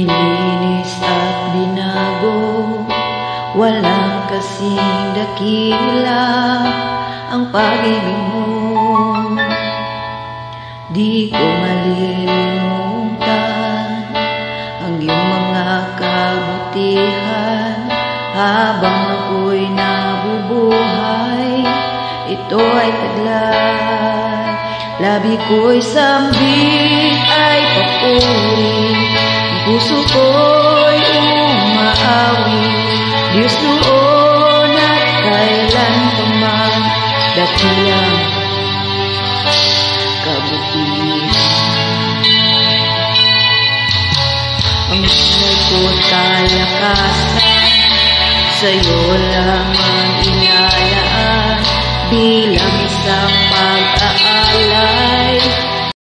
Bininis at binago, walang kasing dakila ang pag-ibig mo. Di ko malilimutan ang iyong mga kabutihan. Habang ako'y nabubuhay, ito ay taglay. Labi ko'y sambit ay papuri, ang puso ko'y umaawi. Diyos noon at kailan pa man, dakilang kabutihan. Ang buhay ko'y kalakasan, sa'yo lamang inalaan, bilang isang pag-aalay.